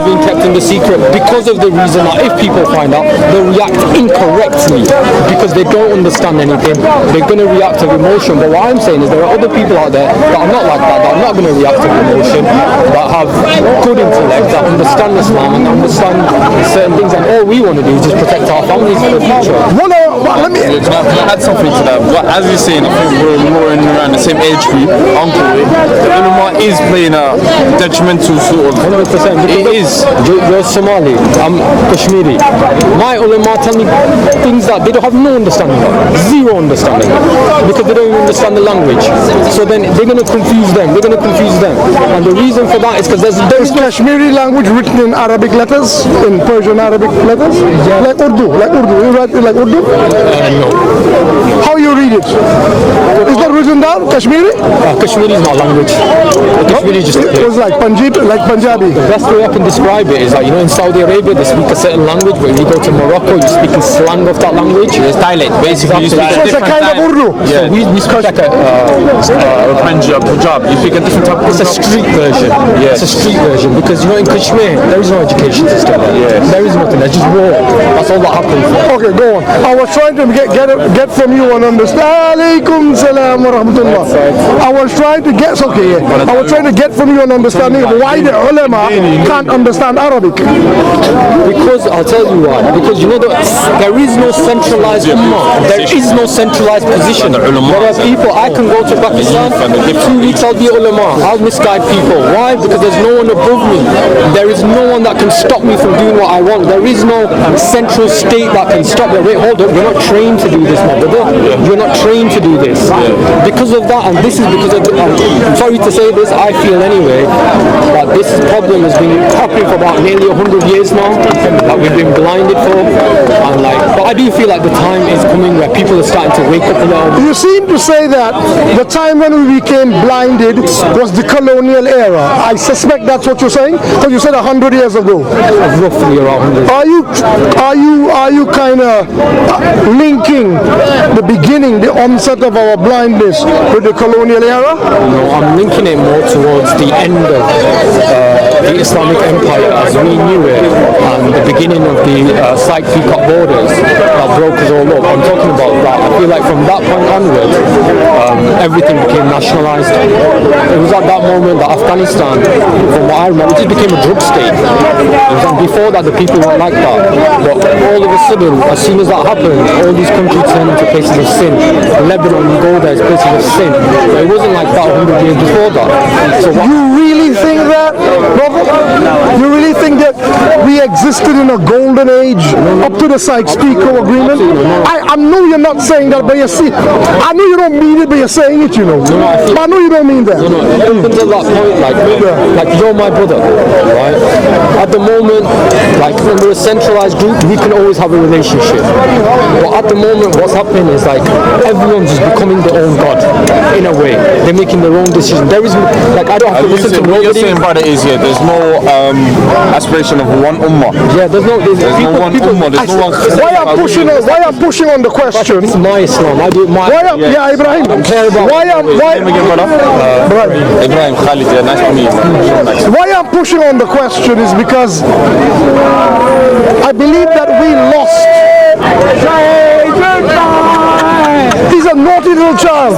being kept in the secret because of the reason that if people find out, they'll react incorrectly because they don't understand anything. They're going to react to emotion. But what I'm saying is there are other people out there that are not like that are not going to react to emotion, that have good intellect, that understand Islam and understand certain things, and all we want to do is just protect our families for the future. Let me add something to that. But as you're saying, I think we're more in around the same age group, uncle. The ulama is playing a detrimental sort of. 100%. It is. You're Somali. I'm Kashmiri. My ulama tell me things that they don't have no understanding of, zero understanding, because they don't even understand the language. So then they're going to confuse them. And the reason for that is because there's Kashmiri language written in Arabic letters, in Persian Arabic letters, like Urdu. You write it like Urdu? No. How you read it? Is that written down, Kashmiri? Kashmiri is not language. Kashmiri is just it was like Punjabi. The best way I can describe it is like, in Saudi Arabia they speak a certain language, but when you go to Morocco you speak in slang of that language. It's dialect, basically. So it's a kind of Urdu. Yeah, we speak like a Punjab. You speak a different type of. It's a street version. Yeah, it's a street version because in Kashmir there is no education system. Yeah, there is nothing. There's just war. That's all that happens. Okay, go on. I was trying to get from you an understanding. Alaikum salam wa rahmatullah. I was trying to get from you an understanding of why the ulama can't understand Arabic. Because I'll tell you why. Because there is no centralized ummah. There is no centralized position. There are people. I can go to Pakistan. In 2 weeks I'll be ulama. I'll misguide people. Why? Because there's no one above me. There is no one that can stop me from doing what I want. There is no central state that can stop me. Wait, hold up. You're not trained to do this, my brother. You're not trained to do this. Because of that, and this is because of I'm sorry to say this, I feel anyway, that this problem has been happening for about nearly 100 years now, that we've been blinded for, and but I do feel like the time is coming where people are starting to wake up a little. You seem to say that the time when we became blinded was the colonial era. I suspect that's what you're saying, because you said 100 years ago. Roughly around 100. Are you kind of linking the beginning, the onset of our blindness with the colonial era? No, I'm linking it more towards the end of the Islamic Empire as we knew it, and the beginning of the Sykes-Picot borders that broke us all up. I'm talking about that. I feel like from that point onwards, everything became nationalized. It was at that moment that Afghanistan, from what I remember, it just became a drug state. Before that, the people weren't like that. But all of a sudden, as soon as that happened, all these countries turned into places of sin. Lebanon, you go there, it's places of sin. But it wasn't like that 100 years before that. So you really think that, brother? You really think that we existed in a golden age up to the Sykes-Picot Agreement? I know you're not saying that, but you see, I know you don't mean it, but you're saying it, But I know you don't mean that. Up until that point, like you're my brother, right? At the moment, when we're a centralized group, we can always have a relationship. But at the moment, what's happening is everyone's just becoming their own god, in a way. They're making their own decisions. There is I don't have to listen to nobody. What you're saying, brother, is there's no aspiration of one ummah. Yeah, there's no one ummah. There's no one. Why I'm pushing on the question? It's my Islam. I do it my. Ibrahim. Ibrahim Khalid. Yeah, nice to meet you. Why I'm pushing on the question is because I believe that we lost. He's a naughty little child.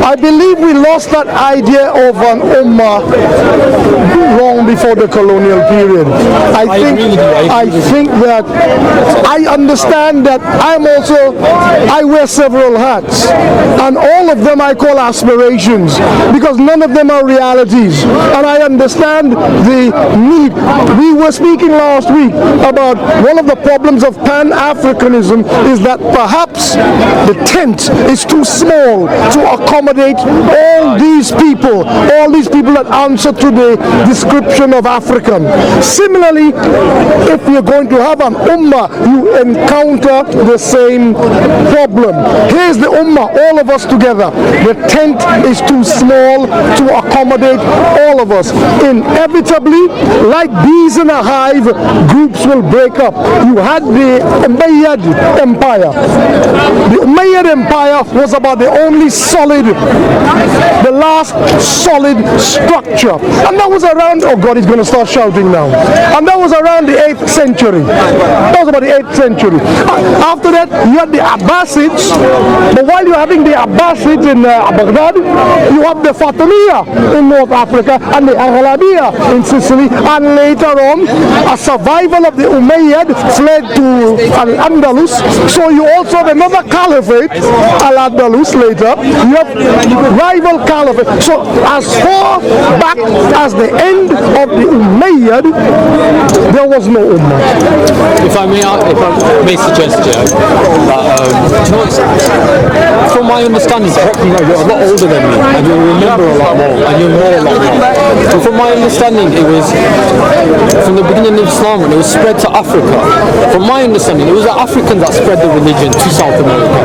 I believe we lost that idea of an ummah long before the colonial period. I think that I understand that I wear several hats, and all of them I call aspirations because none of them are realities, and I understand the need. We were speaking last week about one of the problems of Pan-Africanism is that perhaps the tent is too small to accommodate all these people that answer to the description of African. Similarly, if you're going to have an ummah, you encounter the same problem. Here's the ummah, all of us together. The tent is too small to accommodate all of us. Inevitably, like bees in a hive, groups will break up. You had the Umayyad Empire. The Umayyad Empire was about the only solid, the last solid structure, and that was around God, he's going to start shouting now. And that was around the 8th century. That was about the 8th century. After that, you had the Abbasids. But while you're having the Abbasids in Baghdad, you have the Fatimiyya in North Africa and the Aghlabiyya in Sicily. And later on, a survival of the Umayyad fled to Al-Andalus. So you also have another caliphate, Al-Andalus later. You have rival caliphate. So as far back as the end of the Umayyad, there was no Ummah. If I may suggest, from my understanding, correct me, you're a lot older than me, and you remember a lot more, and you know a lot more. But from my understanding, it was from the beginning of Islam, when it was spread to Africa. From my understanding, it was the Africans that spread the religion to South America.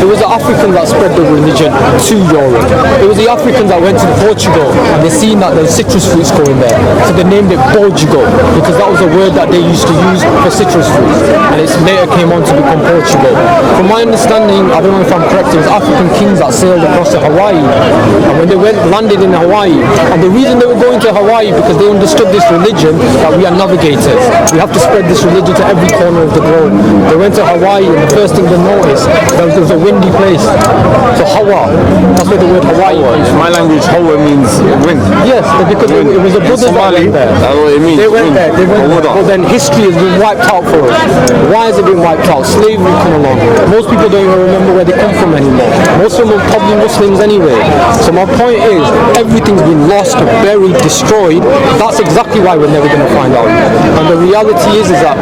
It was the Africans that spread the religion to Europe. It was the Africans that went to Portugal and they seen that there's citrus fruits growing there. So they named it Portugal because that was a word that they used to use for citrus fruits. And it later came on to become Portugal. From my understanding, I don't know if I'm correct, it was African kings that sailed across to Hawaii. And when they landed in Hawaii, and the reason they were going to Hawaii because they understood this religion, that we are navigators. We have to spread this religion to every corner of the globe. They went to Hawaii and the first thing they noticed, there was a windy place. So Hawa, that's where the word Hawaii is. In my language, Hawa means wind. Yes, because it was a Buddhist that went there. That's what it means. They went there. But then history has been wiped out for us. Why has it been wiped out? Slavery come along. Most people don't even remember where they come from anymore. Most of them are probably Muslims anyway. So my point is, everything's been lost, buried, destroyed. That's exactly why we're never going to find out. And the reality is that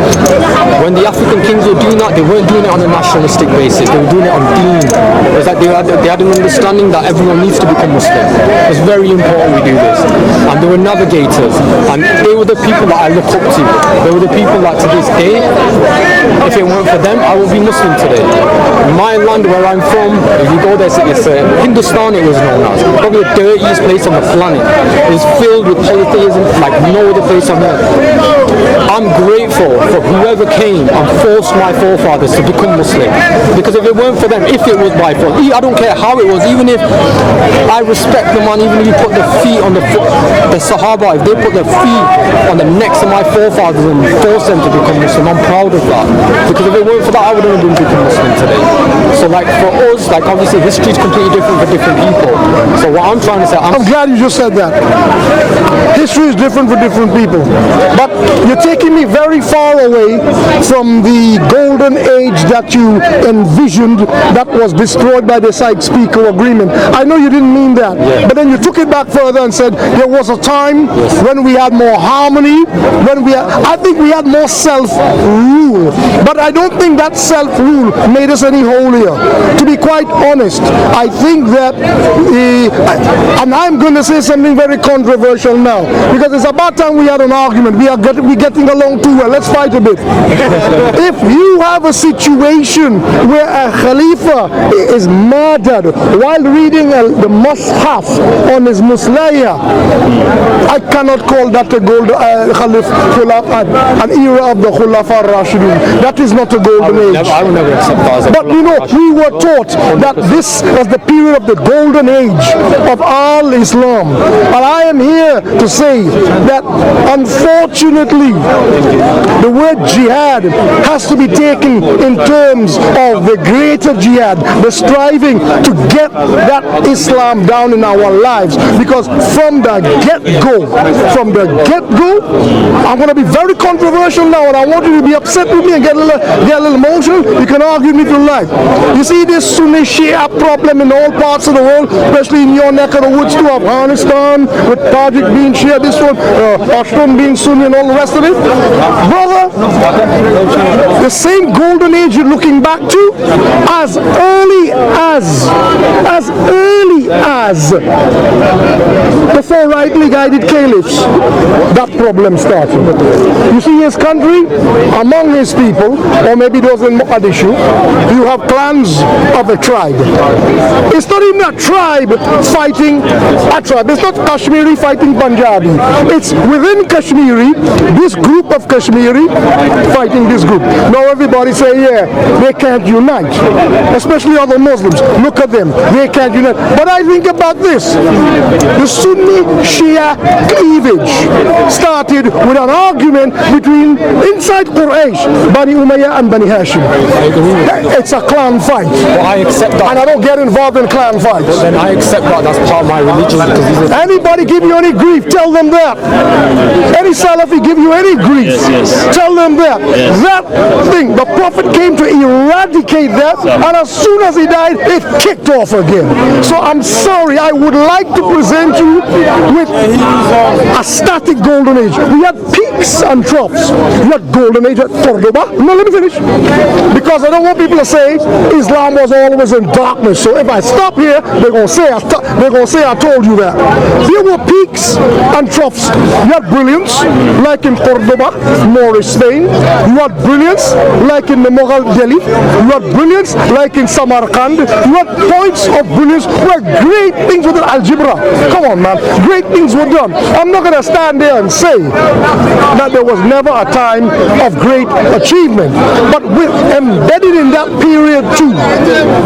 when the African kings were doing that, they weren't doing it on a nationalistic basis. They were doing it on deen. It was like they had an understanding that everyone needs to become Muslim. It's very important we do this. And they were navigators. And they were the people that I look up to. They were the people that to this day, if it weren't for them, I would be Muslim today. My land where I'm from, if you go there, it's Hindustan it was known as. Probably the dirtiest place on the planet. It's filled with polytheism like no other place on earth. I'm grateful for whoever came and forced my forefathers to become Muslim. Because if it weren't for them, if it was by force, I don't care how it was, even if I respect the man, even if you put the feet on the Sahaba, if they put their feet on the necks of my forefathers and forced them to become Muslim, I'm proud of that. Because if it weren't for that, I wouldn't have been become Muslim today. So like for us, like obviously history is completely different for different people. So what I'm trying to say, I'm glad you just said that. History is different for different people. But you're taking me very far away from the golden age that you envisioned that was destroyed by the Sykes-Picot Agreement. I know you didn't mean that, but then you took it back further and said there was a time when we had more harmony, I think we had more self-rule. But I don't think that self-rule made us any holier. To be quite honest, I think that, and I'm going to say something very controversial now, because it's about time we had an argument. We're getting along too well. Let's fight a bit. If you have a situation where a Khalifa is murdered while reading the Mus'haf on his Muslaya, I cannot call that a an era of the Khulafa Rashidun. That is not a golden age. I will never accept that. But you know, we were taught that this was the period of the golden age of all Islam. And I am here to say that unfortunately the word jihad has to be taken in terms of the greater jihad, the striving to get that Islam down in our lives. Because from the get-go, I'm going to be very controversial now, and I want you to be upset with me and get a little emotional. You can argue with me if you like. You see this Sunni Shia problem in all parts of the world, especially in your neck of the woods to Afghanistan, with Tajik being Shia, this one, Pashtun being Sunni and all the rest of it. Brother, the same golden age you're looking back to, as early as the four rightly guided caliphs, that problem started. You see his country, among his people, or maybe those in Mogadishu, you have clans of a tribe. It's not even a tribe fighting a tribe. It's not Kashmiri fighting Punjabi. Kashmiri. It's within Kashmiri, this group of Kashmiri fighting this group. Now everybody say, yeah, they can't unite, especially other Muslims. Look at them, they can't unite. But I think about this. The Sunni Shia cleavage started with an argument between inside Quraysh, Bani Umayyah and Bani Hashim. It's a clan fight. Well, I accept that. And I don't get involved in clan fights. Then I accept that. That's part of my religion. Because these are Anybody give you any grief, tell them that. Any Salafi give you any grief, tell them that. That thing, the Prophet came to eradicate that, and as soon as he died, it kicked off again. So I'm sorry, I would like to present you with a static golden age. We had peaks and troughs. We had golden age at Cordoba. No, let me finish. Because I don't want people to say Islam was always in darkness. So if I stop here, they're gonna say I told you that. There were peaks and troughs. You had brilliance, like in Cordoba, Moorish Spain. You had brilliance, like in the Mughal Delhi. You had brilliance, like in Samarkand. You had points of brilliance where great things were done. Algebra. Come on, man. Great things were done. I'm not going to stand there and say that there was never a time of great achievement. But embedded in that period too,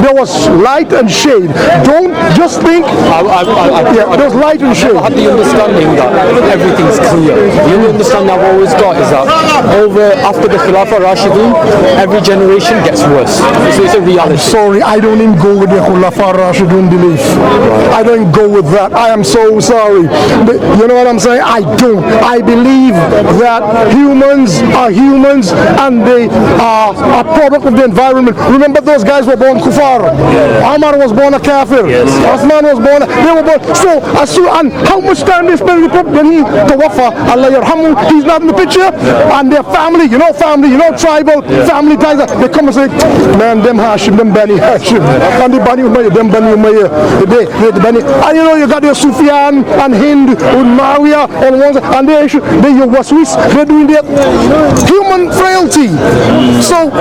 there was light and shade. Don't just think, there's light and shade. I have the understanding that everything's clear. The only understanding I've always got is that after the Khilafah Rashidun, every generation gets worse. So it's a reality. Sorry, I don't even go with the Khulafa Rashidun belief. I don't go with that. I am so sorry. But you know what I'm saying? I don't. I believe that humans are humans and they are a product of the environment. Remember those guys were born kuffar. Omar was born a kafir. Osman was born. They were born. So, and how much time they spend with the Prophet when he tawafa, Allah yarhamu, he's not in the picture, and their family, tribal family ties. They come and say, man, them Hashim, them Bani Hashim, and the Bani Umayyah, them Bani Umayyah, the Bani, and you got your Sufyan and Hind and Muawiyah on one side, and they your Waswis, they're doing their human frailty. So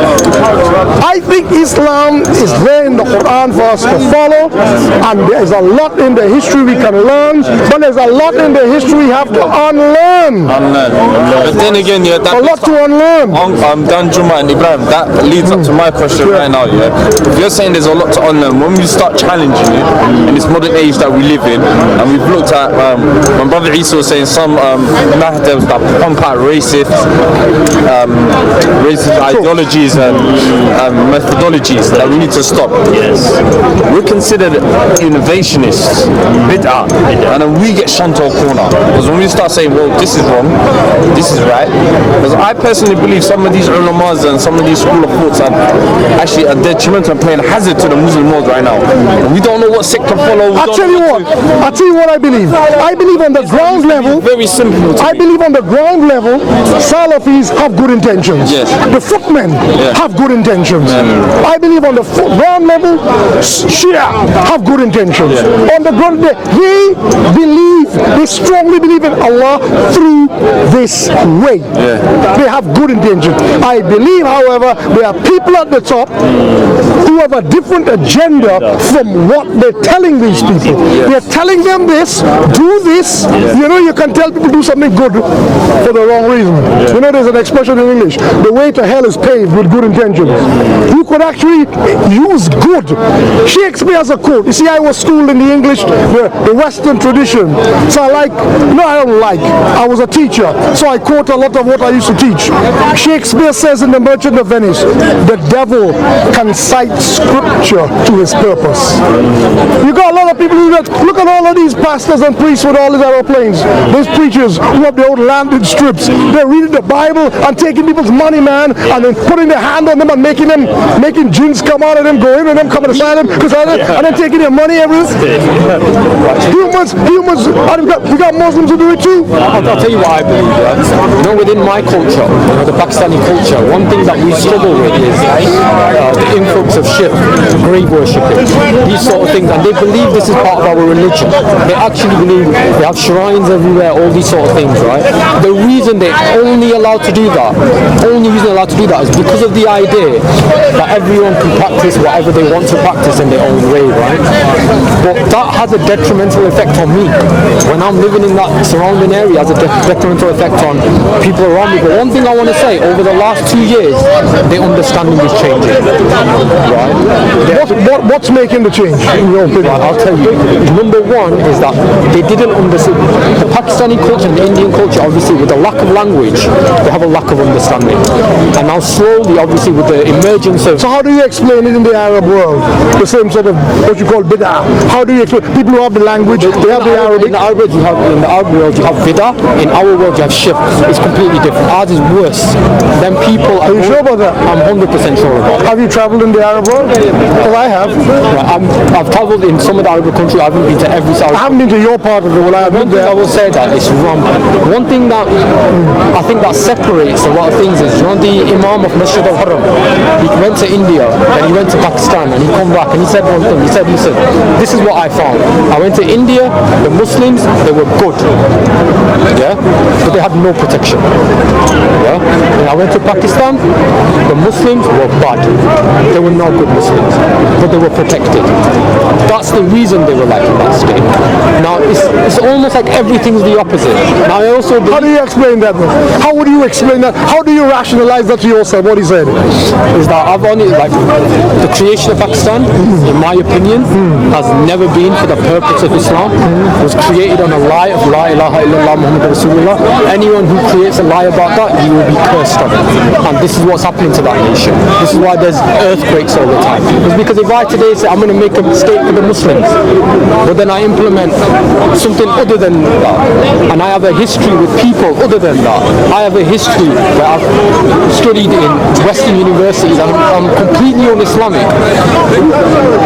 I think Islam is there in the Quran for us to follow, and there's a lot in the history we can learn, but there's a lot in the history we have to unlearn. But then again, A lot to unlearn. Dan Juma and Ibrahim, that leads up to my question right now, If you're saying there's a lot to unlearn, when we start challenging it in this modern age that we live in, and we've looked at, my brother Isa was saying some Mahdevs that pump out racist ideologies and methodologies that we need to stop. We're considered innovationists, bid'ah, and then we get shunned to a corner. Because when we start saying, well, this is wrong, this is right, because I personally believe some of these ulamas and some of these school of thoughts are actually a detrimental and playing hazard to the Muslim world right now. And we don't know what sect to follow. I'll tell you what I believe. I believe on the ground level, very simple. I believe on the ground level, Salafis have good intentions. The footmen have good intentions. I believe on the ground level, Shia have good intentions. On the ground, they strongly believe in Allah through this way. They have good intentions. I believe, however, there are people at the top who have a different agenda from what they're telling these people. They're telling them this, do this. You can tell people do something good for the wrong reason. There's an expression in English, the way to hell is paved with good intentions. You could actually use good. Shakespeare has a quote. You see, I was schooled in the English, the Western tradition. So I was a teacher, so I quote a lot of what I used to teach. Shakespeare says in The Merchant of Venice, the devil can cite scripture to his purpose. You got a lot of people who look at all of these pastors and priests with all these aeroplanes. These preachers who have their own landed strips. They're reading the Bible and taking people's money, man, and then putting their hand on them and making jinns come out of them, go in and them coming aside them, and then taking their money everything. Humans, we got Muslims who do it too. I'll tell you what I believe. Within my culture, the Pakistani culture, one thing that we struggle with is the influx of shirk, grave worshipping, these sort of things, and they believe this is part of our religion. They actually believe they have shrines everywhere, all these sort of things, right? The reason they're only allowed to do that, is because of the idea that everyone can practice whatever they want to practice in their own way, right? But that has a detrimental effect on me. When I'm living in in that surrounding area has a detrimental effect on people around me. But one thing I want to say, over the last 2 years, their understanding is changing. Right? What's making the change, in your opinion? Right, I'll tell you. Number one is that they didn't understand the Pakistani culture and the Indian culture. Obviously, with the lack of language, they have a lack of understanding. And now slowly, obviously, with the emergence of... So how do you explain it in the Arab world? The same sort of what you call bid'ah. How do you explain? People who have the language, they have the Arabic. In the Arab world, you have bid'ah. In our world, you have shirk. It's completely different. Ours is worse. Then people... Are you sure about that? I'm 100% sure about that. Have you traveled in the Arab world? Because I have. Right, I've travelled in some of the Arab countries. I haven't been to every South. I haven't been to your part of the world. I haven't been there. I will say that it's wrong. One thing that I think that separates a lot of things is, the Imam of Masjid al-Haram, he went to India and he went to Pakistan and he come back and he said one thing. He said, listen, this is what I found. I went to India, the Muslims, they were good, yeah, but they had no protection, yeah. And I went to Pakistan, the Muslims were bad. They were not good Muslims, but they were protected. That's the reason they were like in that state. Now it's almost like everything's the opposite. Now I also How do you explain that? How would you explain that? How do you rationalize that to yourself? What he said is that I've only the creation of Pakistan, in my opinion, has never been for the purpose of Islam. It was created on a lie of La ilaha illallah Muhammad Rasulullah. Anyone who creates a lie about that, he will be cursed of it. And this is what's happening to that nation. This is why there's earthquakes all the time. It's because if I today say I'm going to make a state for the Muslims, but then I implement something other than that, and I have a history with people other than that. I have a history where I've studied in Western universities and I'm completely un-Islamic.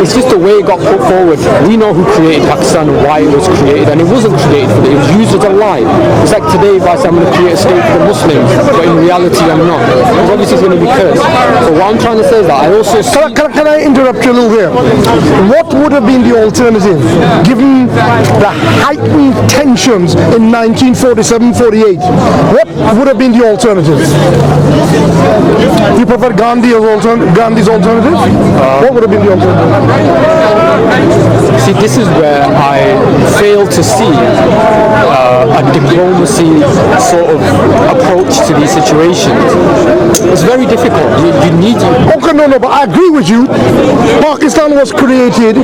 It's just the way it got put forward. We know who created Pakistan and why it was created, and it wasn't created for that. It was used as a lie. It's like today if I say I'm going to create a state for the Muslims, but in reality I'm not. Because obviously it's going to be cursed. So what I'm trying to say is that I also see... Can I interrupt you a little here? What would have been the alternative, given the heightened tensions in 1947-48? What would have been the alternative? You prefer Gandhi's alternative? What would have been the alternative? See, this is where I fail to see a diplomacy sort of approach to these situations. It's very difficult. You need to... Okay, no, but I agree with you. Pakistan was created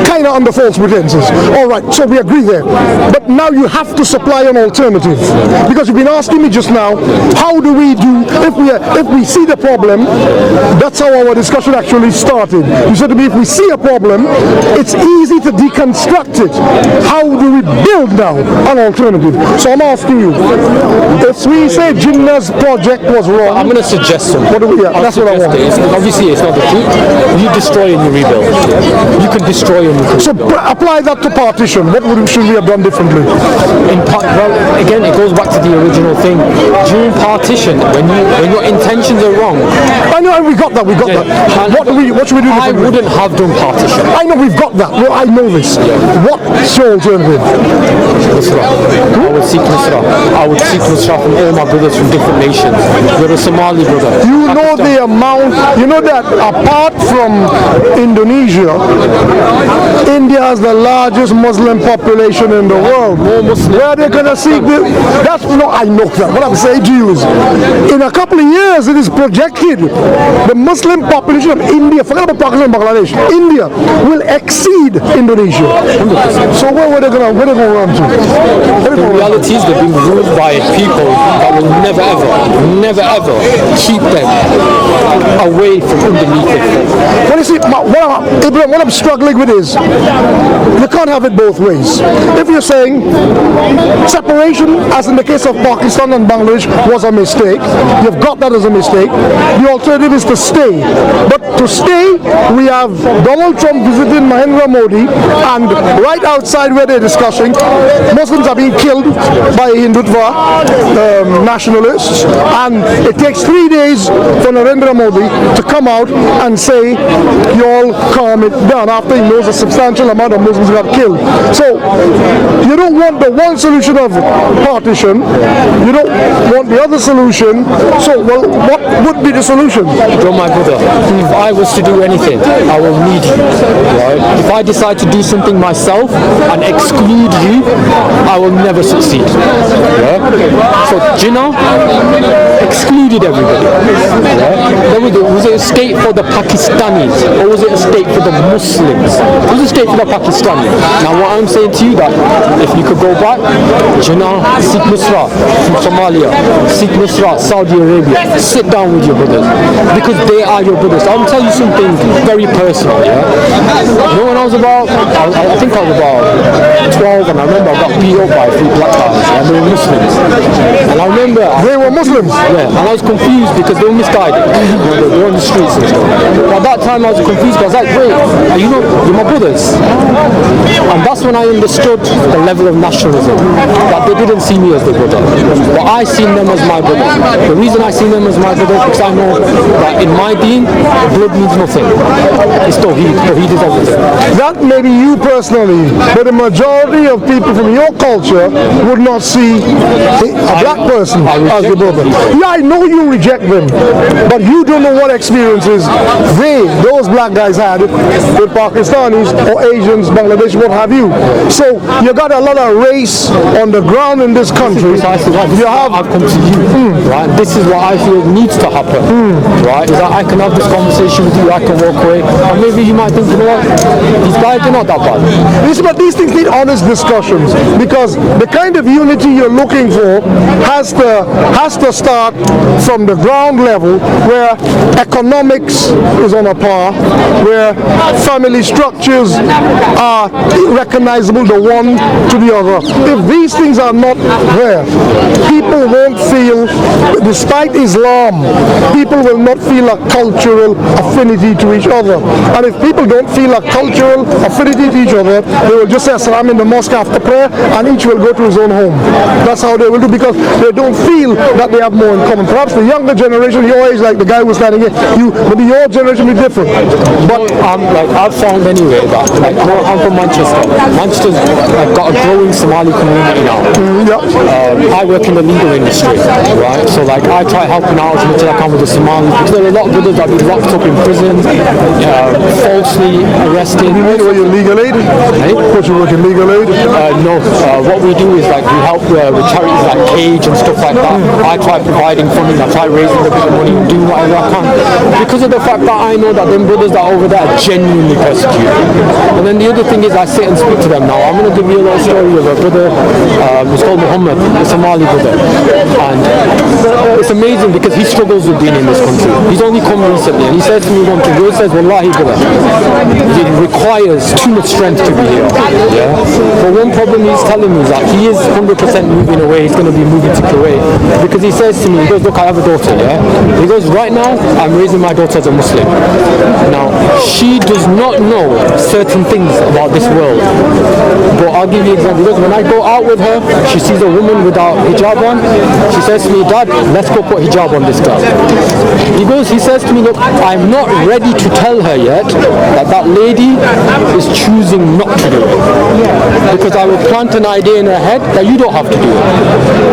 kind of under false pretenses. All right, so we agree there. But now you have to supply an alternative. Because you've been asking me just now, how do we do, if we see the problem, that's how our discussion actually started. You said to me, if we see a problem, it's easy to deconstruct it. How do we build now an alternative? So I'm asking you, if we say Jinnah's project was wrong, I'm going to suggest something. What do we? That's what I want. Obviously, it's not the truth. You destroy and you rebuild. You can destroy and you can rebuild. So apply that to partition. What should we have done differently? Well, again, it goes back to the original thing. During partition, when your intentions are wrong. I know, and we got that. What should we do differently? I wouldn't have done partition. I know we've got that. Well, I know this. What's your alternative? Nusra. I would seek Nusra. I would seek Nusra from all my brothers from different nations. You're a Somali brother. You know the amount, you know that apart from Indonesia, India has the largest Muslim population in the world. More Muslim. Where they're going to seek this? That's not, I know that. What I'm saying to you is, in a couple of years, it is projected the Muslim population of India, forget about Pakistan and Bangladesh, India will exceed Indonesia. 100%. So where are they going to run to? The reality is they're being ruled by people that will never ever keep them away from underneath it. Well, you see, what I'm struggling with is, you can't have it both ways. If you're saying separation, as in the case of Pakistan and Bangladesh, was a mistake, you've got that as a mistake, the alternative is to stay. But to stay, we have Donald Trump visiting Mahendra Modi, and right outside where they're discussing, Muslims are being killed by Hindutva nationalists, and it takes 3 days for Narendra Modi to come out and say, you all calm it down, after he knows a substantial amount of Muslims got killed. So you don't want the one solution of partition, you don't want the other solution. So, well, what would be the solution? John, my brother, if I was to do anything, I will need you. Right? If I decide to do something myself and exclude you, I will never succeed. Yeah? So Jinnah excluded everybody. Yeah? Was it a state for the Pakistanis or was it a state for the Muslims? It was a state for the Pakistanis. Now what I'm saying to you that if you could go back, Jinnah, seek Nusra from Somalia, seek Nusra, Saudi Arabia, sit down with your brothers because they are your brothers. I'll tell you something very personal. Yeah? You know, when I was about, I think I was about 12, and I remember I got beat up by 3 black guys, and they were Muslims. And I remember They were Muslims. yeah, and I was confused because they were misguided. They were on the streets and stuff. But at that time I was confused because I was like, wait, you know, you're my brothers. And that's when I understood the level of nationalism. That they didn't see me as their brother. But I seen them as my brother. The reason I seen them as my brother because I know that in my deen, blood means nothing. It's Tawheed. Tawheed is everything. That may be you personally, but the majority of people from your culture would not see a black person as your brother. Yeah, I know you reject them, but you don't know what experiences those black guys had with Pakistanis or Asians, Bangladesh, what have you. So you got a lot of race on the ground in this country. Precisely right. This You is why have I've come to you, right? This is what I feel needs to happen, right? Is that I can have this conversation with you, I can walk away, and maybe you might think, you know what, these guys are not that bad. But these things need honest discussions because the kind of unity you're looking for has to start from the ground level where economics is on a par, where family structures are recognizable the one to the other. If these things are not there, people won't feel, despite Islam, people will not feel a cultural affinity to each other. And if people don't feel a cultural affinity to each other, they will just say Assalam in the mosque after prayer and each will go to his own home. That's how they will do because they don't feel that they have more in common. Perhaps the younger generation, your age, like the guy who was standing here, maybe your generation will be different. But like I've found anyway that like I'm from Manchester. Manchester's got a growing Somali community now. I work in the legal industry, right? So like I try helping out as much as I can with the Somalis because there are a lot of brothers that have been locked up in prison, falsely arrested. Were you legal aid? Was you working legal aid? No. What we do is like we help with charities like Cage and stuff like that. I try providing funding, I try raising a bit of money and doing whatever I can. Because of the fact that I know that them brothers that are over there are genuinely persecuted. And then the other thing is I sit and speak to them now. I'm going to give you a little story of a brother, he's called Muhammad, a Somali brother. And it's amazing because he struggles with being in this country. He's only come recently and he says to me one thing, he says, Wallahi brother, it requires too much strength to be here. Yeah. But one problem he's telling me is that he is 100% moving away. He's going to be moving to Kuwait because he says to me, he goes, look, I have a daughter. Yeah. He goes, right now I'm raising my daughter as a Muslim. Now she does not know certain things about this world. But I'll give you an example. Because when I go out with her, she sees a woman without hijab on. She says to me, Dad, let's go put hijab on this girl. He says to me, look, I'm not ready to tell her yet that that lady is choosing not to do it. Because I will plant an idea in her head that you don't have to do it.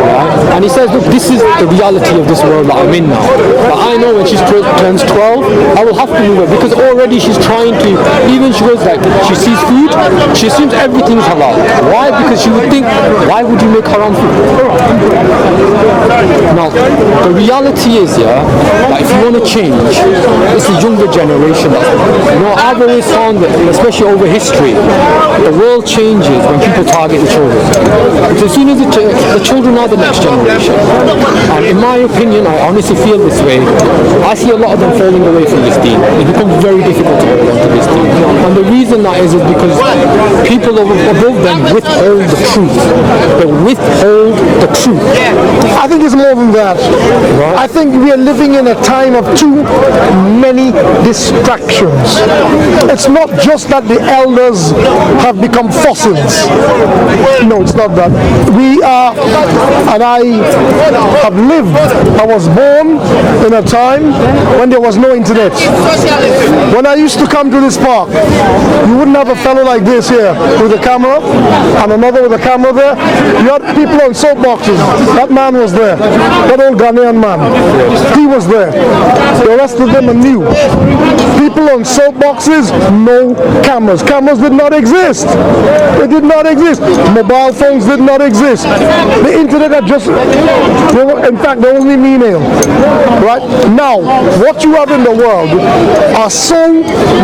Right? And he says, look, this is the reality of this world that I'm in now. But I know when she turns 12, I will have to move her because already she's trying to, even she goes like, she sees food, she assumes everything's halal. Why? Because she would think, why would you make haram food? Now, the reality is, that if you want to change, it's the younger generation. I've always found that, especially over history, the world changes when people target the children. Because as soon as the children are the next generation, and in my opinion, I honestly feel this way, I see a lot of them falling away from this deen. It becomes very difficult to hold on to this deen. And the reason that is because people above them withhold the truth. They withhold the truth. I think it's more than that. I think we are living in a time of too many distractions. It's not just that the elders have become fossils. No, it's not that. We are, and I have lived, I was born in a time when there was no internet. When I used to come to this park, you wouldn't have a fellow like this here with a camera and another with a camera there. You had people on soapboxes. That man was there. That old Ghanaian man. He was there. The rest of them are new. People on soapboxes, no cameras. Cameras did not exist. They did not exist. Mobile phones did not exist. The internet had just, in fact, there was only email. Right? Now, what you have in the world are so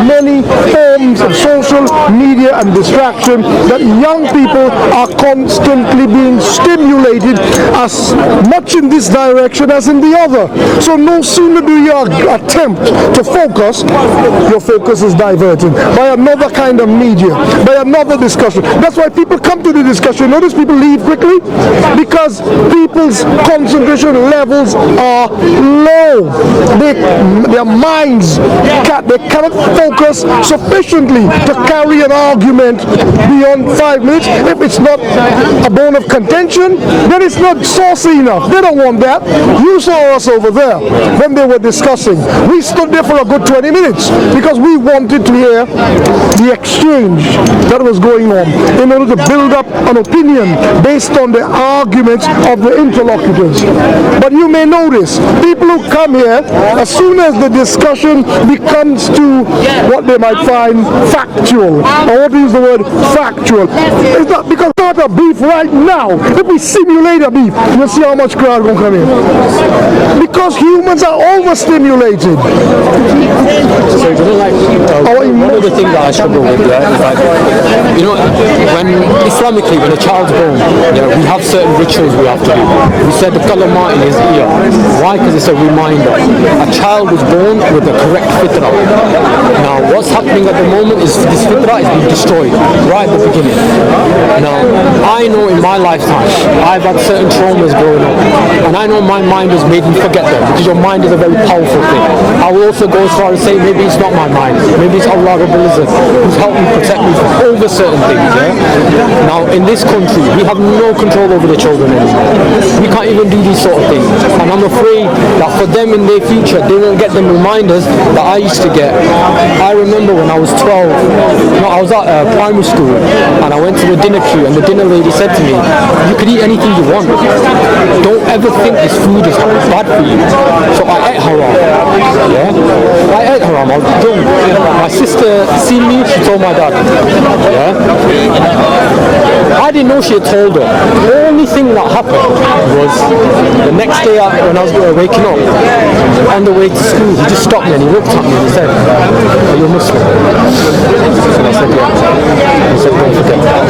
many forms of social media and distraction that young people are constantly being stimulated as much in this direction as in the other. So no sooner do you attempt to focus, your focus is diverted by another kind of media, by another discussion. That's why people come to the discussion. Notice people leave quickly because people's concentration levels are low. Their minds, they cannot focus sufficiently to carry an argument beyond 5 minutes. If it's not a bone of contention, then it's not saucy enough. They don't want that. You saw us over there when they were discussing. We stood there for a good 20 minutes because we wanted to hear the exchange that was going on in order to build up an opinion based on the arguments of the interlocutors. But you may notice, people who come here, as soon as the discussion becomes to what they might find factual, I want to use the word factual, it's not because it's not a beef right now. If we simulate a beef, you'll see how much crowd will come in. Because humans are overstimulated. So you know, like one of the things that I struggle with, yeah, is like, you know, when Islamically, when a child's born, yeah, we have certain rituals we have to do. We said the kalama in his ear. Why? Because it's a reminder. A child was born with the correct fitrah. Now, what's happening at the moment is this fitrah is being destroyed right at the beginning. Now, I know in my lifetime, I've had certain traumas growing up, and I know my mind has made me forget them, because your mind is a very powerful thing. I will also go as far as say maybe it's not my mind, maybe it's Allah Rabbul Izzat who's helped me protect me from over certain things. Yeah? Now, in this country, we have no control over the children anymore. We can't even do these sort of things, and I'm afraid that for them in their future, they won't get them reminders that I used to get. I remember when I was 12, I was at primary school, and I went to the dinner queue, and the dinner lady said to me, you could eat anything you want. Don't ever think this food is bad for you. So I ate haram. Yeah? I ate haram. I was young. My sister seen me, she told my dad. Yeah? I didn't know she had told her. The only thing that happened was the next day when I was waking up, on the way to school, he just stopped me and he looked at me and he said, are you a Muslim? And I said, yeah. He said, don't forget that.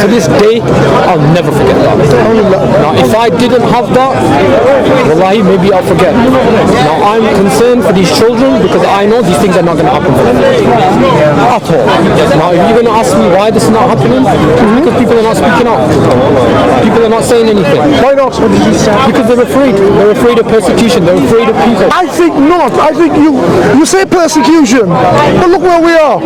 To this day, I'll never forget that. Now, if I didn't have that, wallahi, maybe I'll forget. Now, I'm concerned for these children because I know these things are not going to happen for them at all. Now, if you're going to ask me why this is not happening, it's because people are not speaking up. People are not saying anything. Why not? Because they're afraid. They're afraid of persecution. They're afraid of people. I think not. I think you say persecution, but look where we are.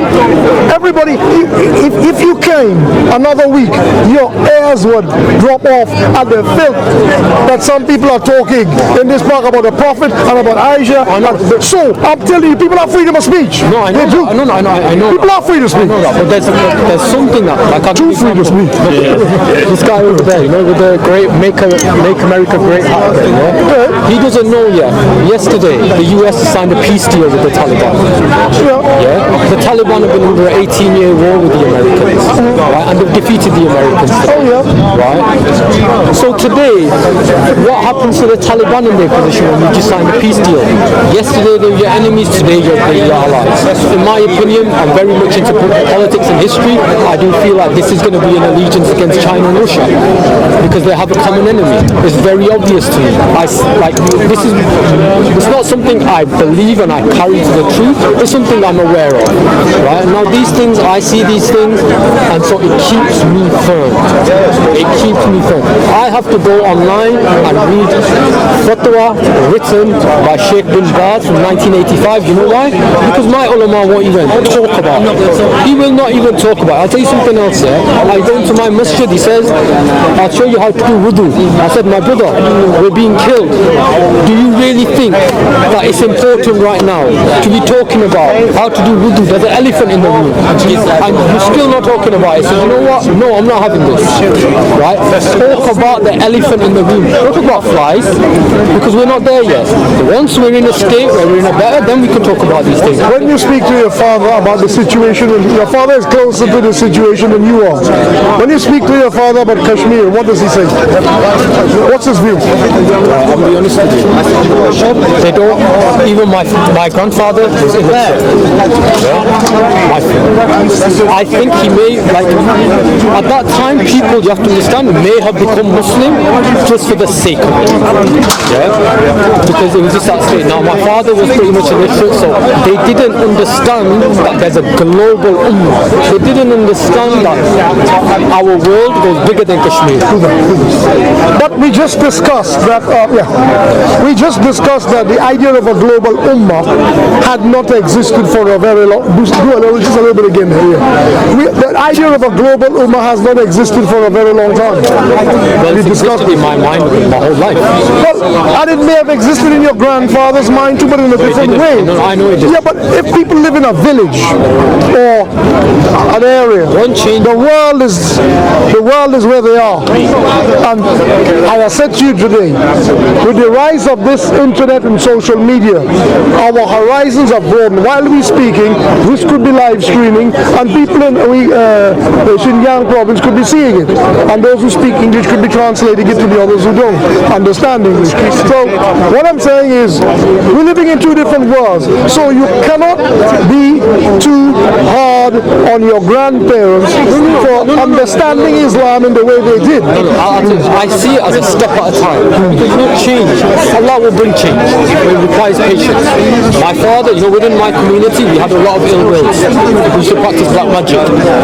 Everybody, if you came another week, your ears would drop off at the filth that some people are talking in this park about the Prophet and about Aisha. So I'm telling you, people have freedom of speech. No, I know. They do. I know. People have freedom of speech. I know that, but there's something that I can't True freedom of speech. This guy over there, you know, with the great Make America Great hat, yeah? He doesn't know yet. Yesterday, the US signed a peace deal with the Taliban. Yeah? The Taliban have been under an 18-year war with the Americans, right? And they've defeated the Americans. Right? So today, what happens to the Taliban in their position when you just signed a peace deal? Yesterday they were your enemies, today you're your allies. In my opinion, I'm very much into politics and history. I do feel like this is going to be an allegiance against China and Russia because they have a common enemy. It's very obvious to me. It's not something I believe and I carry to the truth. It's something I'm aware of. Right? Now these things, I see these things, and so it keeps me firm. It keeps me firm. I have to to go online and read fatwa written by Sheikh bin Baz from 1985. You know why? Because my ulama won't even talk about it. He will not even talk about it. I'll tell you something else, yeah? I go into my masjid, he says, I'll show you how to do wudu. I said, my brother, we're being killed. Do you really think that it's important right now to be talking about how to do wudu? There's an elephant in the room. And you're still not talking about it. So you know what? No, I'm not having this. Right? Talk about the elephant in the room. Don't talk about flies, because we're not there yet. Once we're in a state where we're in a better, then we can talk about these things. When you speak to your father about the situation, your father is closer to the situation than you are. When you speak to your father about Kashmir, what does he say? What's his view? I'll be honest with you. They don't, even my grandfather was in there. I think he may, like, at that time, people, you have to understand, may have become Muslim just for the sake of it. Yeah? Because it was just that state. Now, my father was pretty much illiterate, so they didn't understand that there's a global ummah. They didn't understand that our world goes bigger than Kashmir. But we just discussed that, we just discussed that the idea of a global ummah had not existed for a very long, just a little bit again here. The idea of a global ummah has not existed for a very long time. Well, We it's discussed existed in my mind my whole life. Well, and it may have existed in your grandfather's mind too, but in a different didn't. way. No, I know it didn't. Yeah, but if people live in a village or an area, One change. the world is where they are. And I said to you today, with the rise of this internet and social media, our horizons are broadened. While we're speaking, this could be live streaming, and people in the Xinjiang province could be seeing it, and those who speak English could be translating it to the others who don't understand English. So what I'm saying is, we're living in two different worlds, so you cannot be too hard on your grandparents for understanding Islam in the way they did. I see it as a step at a time. Because you know, change, Allah will bring change. It requires patience. My father, you know, within my community, we had a lot of ill wills. We used to practice black magic.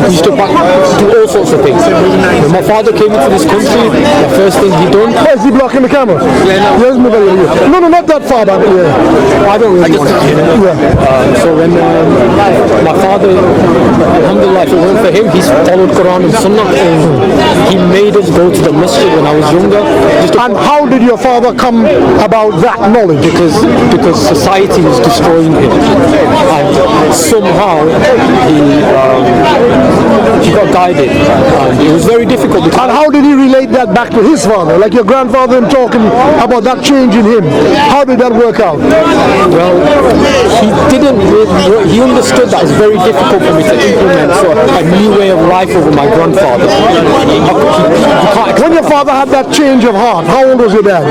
We used to do all sorts of things. When my father came into this country, the first thing he done, Why is he blocking the camera? Yeah, no. Yes, no, not that far back. Yeah. I don't really want to. So when my father, alhamdulillah, if it weren't for him, he's followed Quran and Sunnah, and he made us go to the masjid when I was younger. And how did your father come about that knowledge? Because society was destroying him, and somehow he got guided, and it was very difficult. And how did he relate that back to his father? Like your grandfather and talking about that change in him. How did that work out? Well, he didn't. He understood that it's very difficult for me to implement a new way of life over my grandfather. When your father had that change of heart, how old was your dad?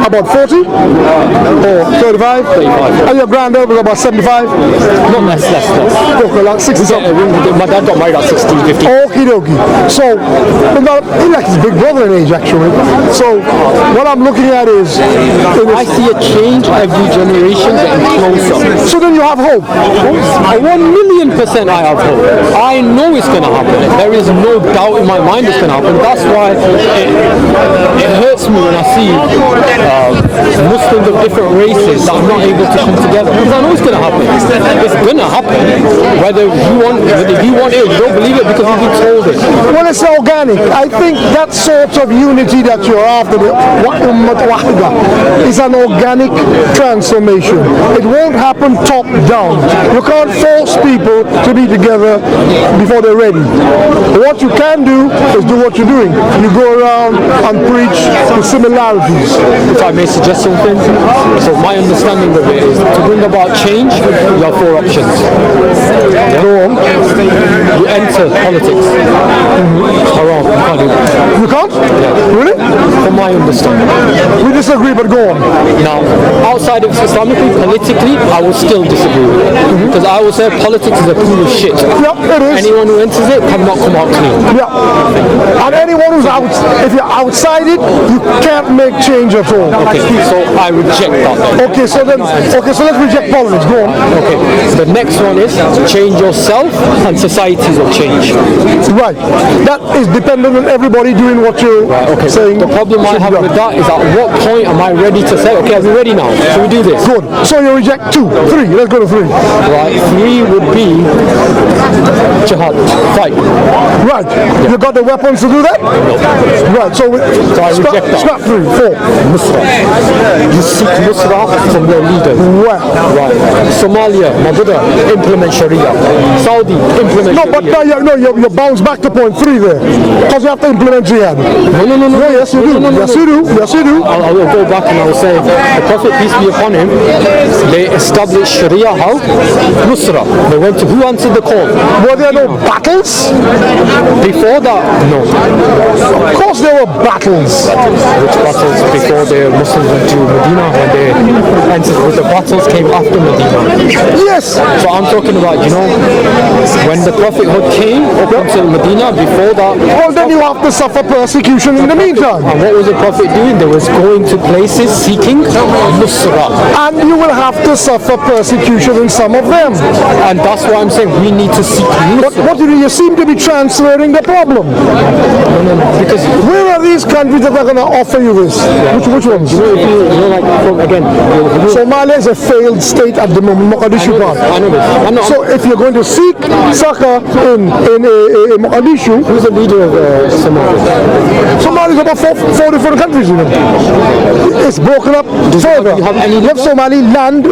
About 40? Or 35? 35. And your granddad was about 75? Not less. Okay, like 60 something. My dad got married at 16, 15. Okie dokie. So, he's like his big brother in age actually. So, what I'm looking at is... I see a change every generation getting closer. So then you have hope. 1,000,000% I have hope. I know it's going to happen. There is no doubt in my mind it's going to happen. That's why it hurts me when I see Muslims of different races that are not able to come together. Because I know it's going to happen. It's going to happen. Whether you want it or you don't believe it because you've been told it. Well, it's organic. I think that sort of unity that you're after, the Ummat Wahida, is an organic transformation. It won't happen top down. You can't force people to be together before they're ready. What you can do is do what you're doing. You go around and preach the similarities. If I may suggest something, so my understanding of it is to bring about change, you have 4 options. Go on. You enter politics. Haram, you can't do that. You can't? Really? From my understanding. We disagree, but go on. Now, outside of Islamically, politically, I will still disagree with it. Because I will say politics is a pool of shit. Yep, it is. Anyone who enters it cannot come out clean. Yeah. And anyone who's out, if you're outside it, you can't make change at all. Okay, so I reject that then. Okay, so let's reject politics. Go on. Okay, the next one is change yourself and societies will change. Right. That is dependent on everybody doing what you're saying. The problem problem I have with that is at what point am I ready to say, okay, are we ready now? Should we do this? Good. So you reject 2, 3. Let's go to 3. Right, 3 would be jihad, fight. Right. You got the weapons to do that? Right. So I reject that. scrap 3, 4. Nusra. You seek Nusra from your leaders. Well. Right. Somalia, my brother, implement Sharia. Saudi, implement No, Sharia. but you bounce back to point 3 there. Because you have to implement jihad. No. Yes, you do. Yes, you do. Yes, you do. I will go back and I will say, the Prophet, peace be upon him, they established Sharia how? Nusra. They went to, who answered the call? Were there no battles? Before that, no. Of course there were battles. Which battles before the Muslims went to Medina, when they entered, the battles came after Medina. Yes. So I'm talking about, when the prophethood came up until Medina, before that. Well, then you have to suffer persecution in the meantime. And what was the prophet doing? They was going to places seeking Nusra. And you will have to suffer persecution in some of them. And that's why I'm saying we need to seek Nusra. What do you seem to be transferring the problem? Because Where are these countries that are going to offer you this? Which ones? Somalia is a failed state at the moment. Mogadishu part. I know this. So if you're going to seek succor in Mogadishu, Who's the leader of Somalia? Somalia is about four different countries. It's broken up further. you have any You have Somaliland,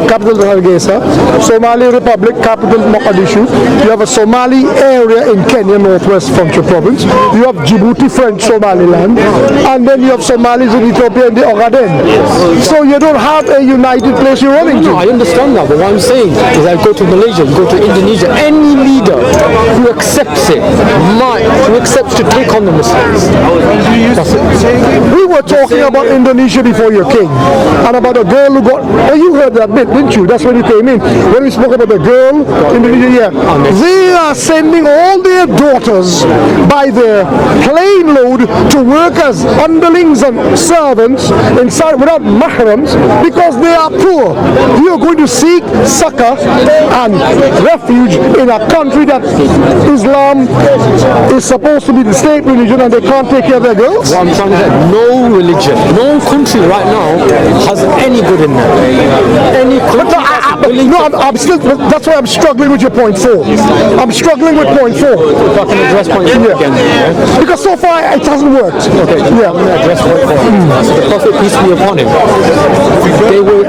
capital Hargeisa, Somali Republic, capital Mogadishu. You have a Somali area in Kenya, northwest Funchal province. You have Djibouti, French Somaliland, and then you have Somalis in Ethiopia and the Ogaden. So you don't have a united place you're running No, to. I understand that, but what I'm saying is I go to Malaysia, you go to Indonesia, any leader who accepts it, who accepts to take on the Muslims. That's it. We were talking about Indonesia before you came, and about a girl who got. Oh, you heard that bit, didn't you? That's when you came in. When we spoke about the girl, Indonesia. Yeah, they are sending all their daughters by their plane load to work as underlings and servants inside without mahrams because they are poor. You are going to seek succor and refuge in a country that Islam is supposed to be the state religion, and they can't take care of their girls. What I'm trying to say, no religion, no country right now has any good in there. Any country that's willing to... I'm still. That's why I'm struggling with your point 4. I'm struggling with point 4. If I can address point 4 again. Yeah? Because so far it hasn't worked. Okay, Yeah. I'm going to address point 4. So the Prophet, peace be upon him, they will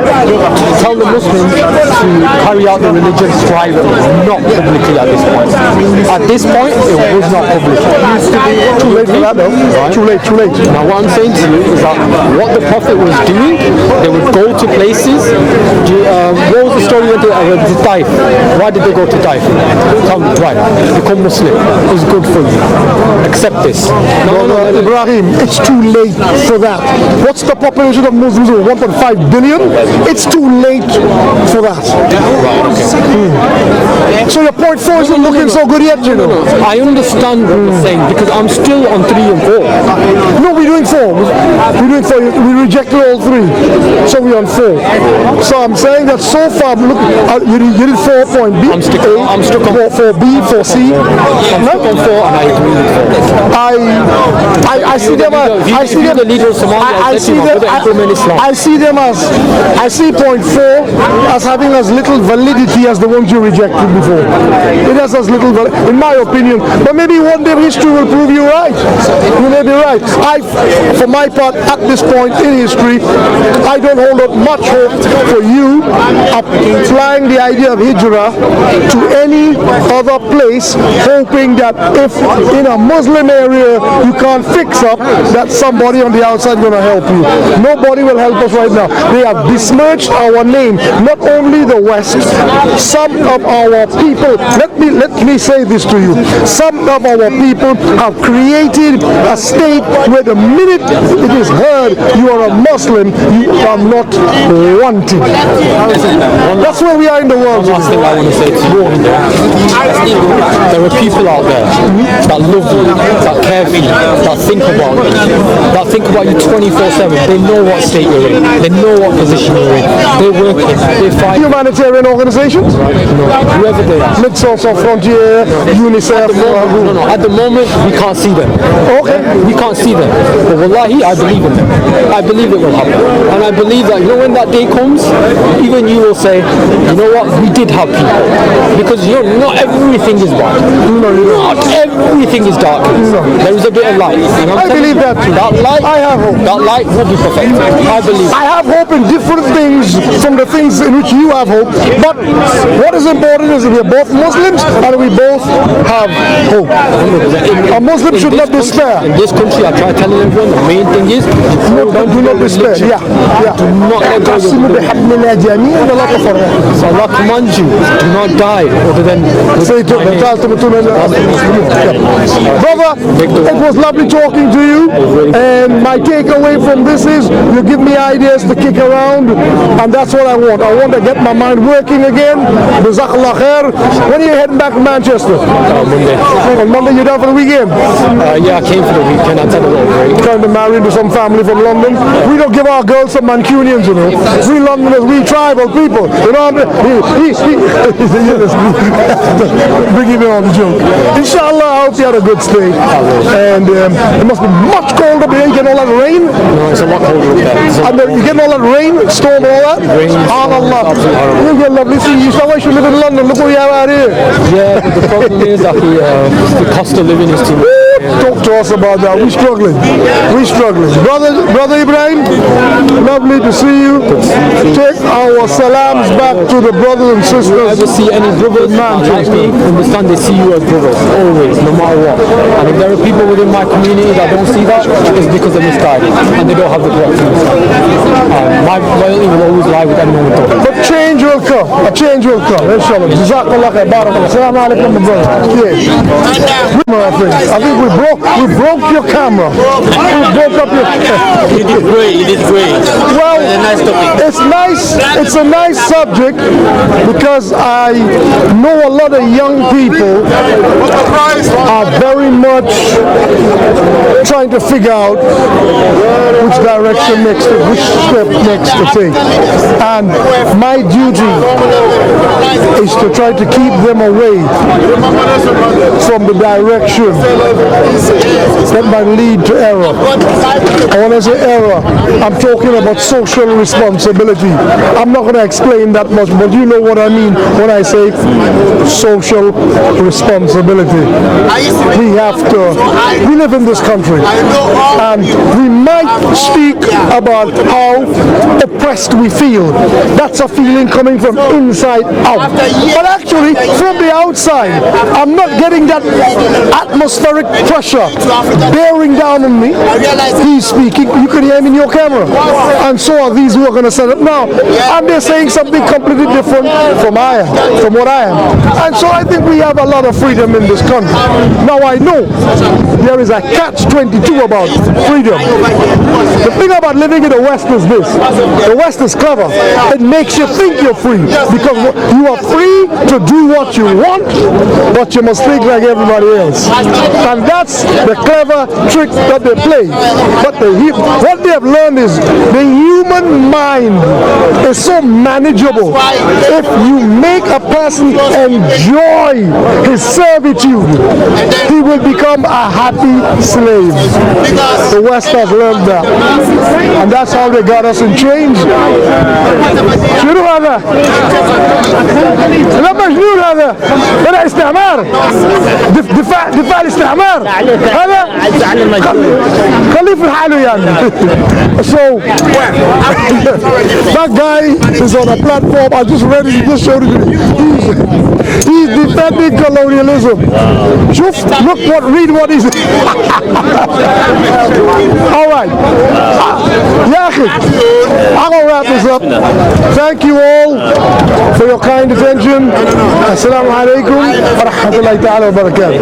tell the Muslims to carry out the religion privately, not publicly at this point. At this point, it was not public. Too late for that though. Right. Too late. Now what I'm saying to you is that what the Prophet was doing, they would go to places. What was the story with the Taif? Why did they go to Taif? Tell me, why? Become Muslim. It's good for you. Accept this. No. Ibrahim, it's too late for that. What's the population of Muslims? 1.5 billion? It's too late for that. So your point 4 isn't looking so good yet, you know. I understand what you're saying because I'm still on 3 and 4. No, we're doing 4. We're doing 4. We rejected all 3. So we're on 4. So I'm saying that so far, look, you did 4 point B. I'm stuck on 4 B, 4 C. I'm stuck on 4 and I agree with 4. I see them as I see them the leader of Somalia. I see them I see them as I see point 4 as having as little validity as the ones you rejected before. It has as little validity, in my opinion. But maybe one day history will prove you right. You may be right. For my part, at this point in history, I don't hold up much hope for you applying the idea of hijrah to any other place, hoping that if in a Muslim area you can't fix up, that somebody on the outside is going to help you. Nobody will help us right now. They have besmirched our name, not only the West, some of our people, let me say this to you, some of our people have created a state where the minute it is heard you are a Muslim, you are not wanted. That's where we are in the world. One last thing I want to say to you. There are people out there that love you, that care for you, that think about you 24/7. They know what state you're in. They know what position you're in. They work in. They fight. Humanitarian organizations? Whoever they are. Médecins Sans Frontières, UNICEF. No. At the moment, we can't see them. Okay. We can't see them. But wallahi, I believe in them. I believe it will happen. And I believe that, when that day comes, even you will say, you know what, we did help people. Because, not everything is bad. Not everything is dark. There is a bit of light. And I believe that too. I have hope. That light will be perfected. I believe. I have hope in different things from the things in which you have hope. But what is important is that we're both Muslims and we both have hope. A Muslim should not despair. In this country, I try telling everyone, the main thing is, do not despair. Yeah. Do not let go of your So Allah commands you, do not die other than Say to Brother, it was lovely talking to you, and my takeaway from this is you give me ideas to kick around, and that's what I want. I want to get my mind working again. Jazakallah khair. When are you heading back to Manchester? Monday. On Monday you're done for the weekend? Yeah, I came for the weekend. I had a little break. Trying to marry into some family from London. We don't give our girls some Mancunians, We Londoners, we tribal people. Bring him on the joke. Inshallah, I hope you had a good stay. And it must be much colder there. You get all that rain. No, it's a lot colder up there. And then you get all that rain, storm, all that. Allah. You get lovely. See, you should live in London. Look what you have out here. Yeah, but the problem is that the cost of living is too much. Talk to us about that. We're struggling. Brother Ibrahim, lovely to see you. Take our salams back to the brothers and sisters. If you ever see any brothers like me, understand they see you as brothers, always, no matter what. And if there are people within my community that don't see that, it's because they're misguided and they don't have the correct things. My loyalty will always lie with anyone with Tawheed. But change will come. A change will come. Inshallah. Jazakallah khair. Barakallah. Assalamu alaikum, my brother. Yeah. My friends, I think we broke your camera. We broke up your You did great. Well, It's a nice topic. it's nice. It's a nice subject because I know a lot of young people are very much trying to figure out which direction next, which step next to take. And my duty is to try to keep them away from the direction that might lead to error. And when I say error, I'm talking about social responsibility. I'm not going to explain that much, but you know what I mean when I say social responsibility. We live in this country, and we might speak about how oppressed we feel. That's a feeling coming from inside out. But actually, from the outside, I'm not getting that atmospheric pressure bearing down on me. He's speaking, you can hear him in your camera. And so are these who are going to set up now. And they're saying something completely different from what I am. And so I think we have a lot of freedom in this country. Now I know there is a catch-22 about freedom. The thing about living in the West is this. The West is clever. It makes you think you're free because you are free to do what you want, but you must think like everybody else. And that's the clever trick that they play. But what they have learned is the human mind is so manageable. If you make a person enjoy his servitude, he will become a happy slave. The West has learned that. And that's how they got us in chains. شنو هذا؟ لا مجنون هذا استعمار دفاع الاستعمار هذا خليه في حاله يعني. So that guy is on a platform. I just read it, he just showed it. He's defending colonialism. Read what he's all right. Yaki, I'm gonna wrap this up. Thank you all for your kind attention. Assalamu alaikum wa rahmatullahi ta'ala wa barakatuh.